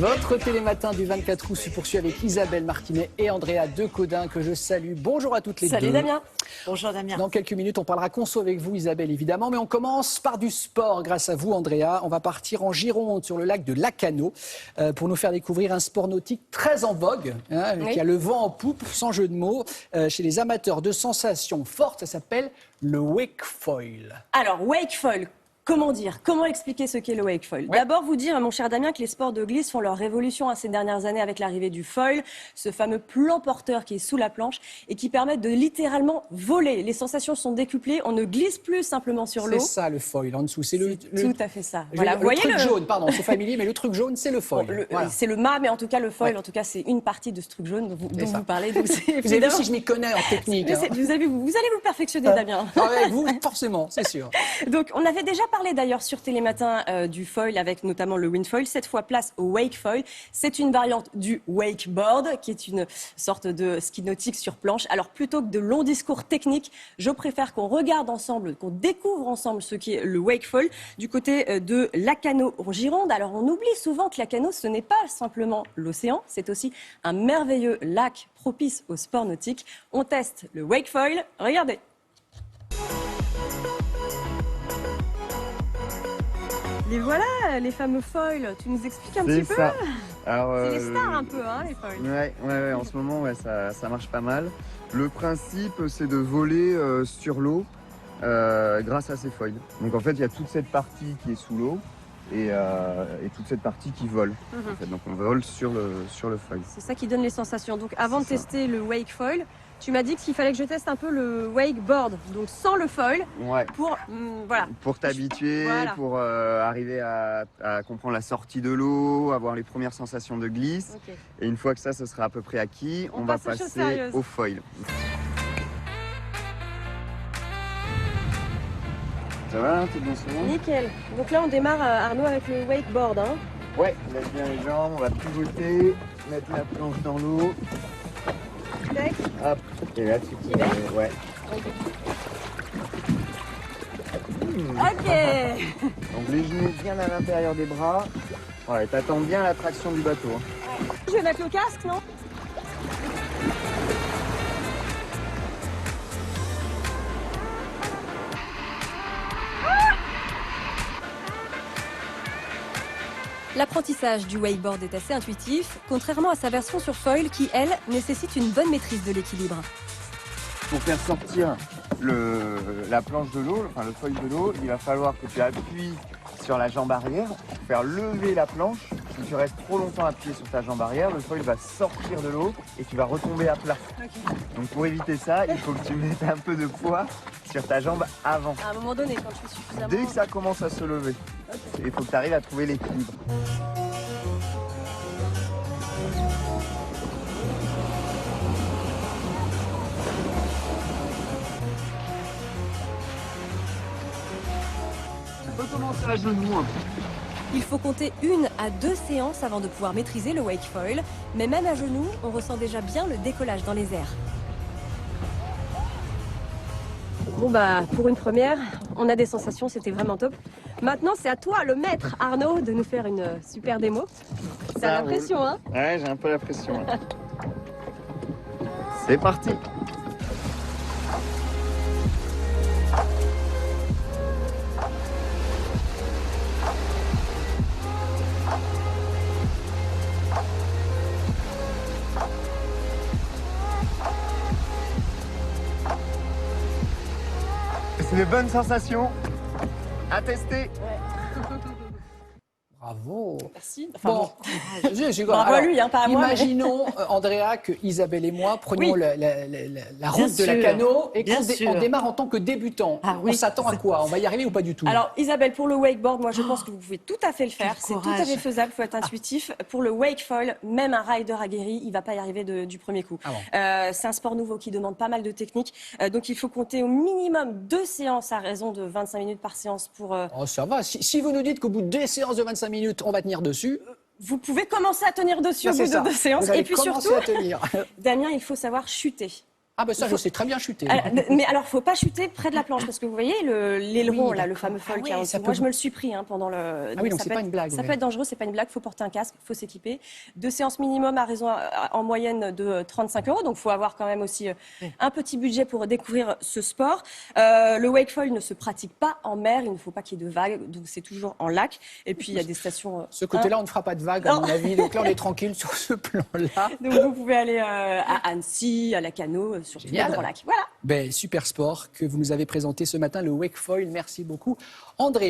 Votre télématin du 24 août se poursuit avec Isabelle Martinet et Andrea Decodin que je salue. Bonjour à toutes les deux. Salut Damien. Bonjour Damien. Dans quelques minutes, on parlera conso avec vous Isabelle évidemment, mais on commence par du sport grâce à vous Andrea. On va partir en Gironde sur le lac de Lacanau pour nous faire découvrir un sport nautique très en vogue, qui a le vent en poupe, sans jeu de mots, chez les amateurs de sensations fortes. Ça s'appelle le wakefoil. Alors wakefoil. Comment dire? Comment expliquer ce qu'est le wakefoil? D'abord, vous dire, mon cher Damien, que les sports de glisse font leur révolution ces dernières années avec l'arrivée du foil, ce fameux plan porteur qui est sous la planche et qui permet de littéralement voler. Les sensations sont décuplées, on ne glisse plus simplement sur l'eau. C'est ça le foil en dessous. C'est tout à fait ça. Voilà, le truc jaune, pardon, c'est familier, mais le truc jaune, c'est le foil. Voilà. C'est le mât, mais en tout cas, le foil, en tout cas, c'est une partie de ce truc jaune dont vous parlez. Donc vous avez vu si je m'y connais en technique. Vous allez vous perfectionner, Damien. Avec vous, forcément, c'est sûr. Donc, on avait déjà parlé d'ailleurs sur Télématin du foil avec notamment le windfoil. Cette fois, place au wakefoil. C'est une variante du wakeboard qui est une sorte de ski nautique sur planche. Alors, plutôt que de longs discours techniques, je préfère qu'on regarde ensemble, qu'on découvre ensemble ce qu'est le wakefoil du côté de Lacanau en Gironde. Alors, on oublie souvent que Lacanau, ce n'est pas simplement l'océan, c'est aussi un merveilleux lac propice au sport nautique. On teste le wakefoil. Regardez. Et voilà, les fameux foils. Tu nous expliques un petit peu? C'est ça. C'est les stars un peu, les foils. Ouais, en ce moment, ça marche pas mal. Le principe, c'est de voler sur l'eau grâce à ces foils. Donc en fait, il y a toute cette partie qui est sous l'eau et toute cette partie qui vole. En fait. Donc on vole sur le foil. C'est ça qui donne les sensations. Donc avant de tester le wakefoil, tu m'as dit qu'il fallait que je teste un peu le wakeboard, donc sans le foil, pour t'habituer, pour arriver à comprendre la sortie de l'eau, avoir les premières sensations de glisse. Okay. Et une fois que ça sera à peu près acquis, on va passer au foil. Ça va, t'es bon souvent? Nickel. Donc là, on démarre, Arnaud, avec le wakeboard. Ouais, lève bien les jambes, on va pivoter, mettre la planche dans l'eau. Hop, et là tu peux... Ouais. Ok. Donc les genoux bien à l'intérieur des bras. Ouais, t'attends bien la traction du bateau. Je vais mettre le casque, non? L'apprentissage du wakeboard est assez intuitif, contrairement à sa version sur foil qui, elle, nécessite une bonne maîtrise de l'équilibre. Pour faire sortir la planche de l'eau, enfin le foil de l'eau, il va falloir que tu appuies sur la jambe arrière pour faire lever la planche. Si tu restes trop longtemps appuyé sur ta jambe arrière, le foil va sortir de l'eau et tu vas retomber à plat. Okay. Donc pour éviter ça, il faut que tu mettes un peu de poids sur ta jambe avant. À un moment donné, quand je suis suffisamment... Dès que ça commence à se lever, il faut que tu arrives à trouver l'équilibre. Tu peux commencer à genoux un peu. Il faut compter 1 à 2 séances avant de pouvoir maîtriser le wakefoil. Mais même à genoux, on ressent déjà bien le décollage dans les airs. Bon pour une première, on a des sensations, c'était vraiment top. Maintenant, c'est à toi, le maître Arnaud, de nous faire une super démo. T'as la pression, hein? Ouais, j'ai un peu la pression. C'est parti! C'est des bonnes sensations à tester. Bravo. Merci. Bon, bravo à lui, pas à moi. Imaginons, Andrea, que Isabelle et moi prenions la route de Lacanau et qu'on démarre en tant que débutant. On s'attend à quoi? On va y arriver ou pas du tout? Alors, Isabelle, pour le wakeboard, moi, je pense que vous pouvez tout à fait le faire. C'est tout à fait faisable, il faut être intuitif. Pour le wakefoil, même un rider aguerri, il ne va pas y arriver du premier coup. C'est un sport nouveau qui demande pas mal de techniques. Donc, il faut compter au minimum 2 séances à raison de 25 minutes par séance pour... Oh, ça va. Si vous nous dites qu'au bout de 2 séances de 25 minutes, on va tenir dessus... Vous pouvez commencer à tenir dessus au bout de 2 séances. Et puis surtout, à tenir. Damien, il faut savoir chuter. Ah ben ça, je sais très bien chuter. Mais alors, faut pas chuter près de la planche parce que vous voyez l'aileron, Oui, là, le d'accord. fameux foil Ah qui est en ouais, dessous. ça Moi, peut je me le suis pris pendant le. Ah oui, donc ça c'est peut pas être- une blague, Ça ouais. peut être dangereux, c'est pas une blague. Faut porter un casque, faut s'équiper. 2 séances minimum à raison en moyenne de 35 €. Donc, faut avoir quand même aussi un petit budget pour découvrir ce sport. Le wake foil ne se pratique pas en mer. Il ne faut pas qu'il y ait de vagues, donc c'est toujours en lac. Et puis, il y a des stations. Ce côté-là, on ne fera pas de vagues, à mon avis. Donc là, on est tranquille sur ce plan-là. Donc, vous pouvez aller à Annecy, à Lacano, sur tous les Génial. grands lacs. Voilà. Ben, super sport que vous nous avez présenté ce matin, le wake foil. Merci beaucoup, André.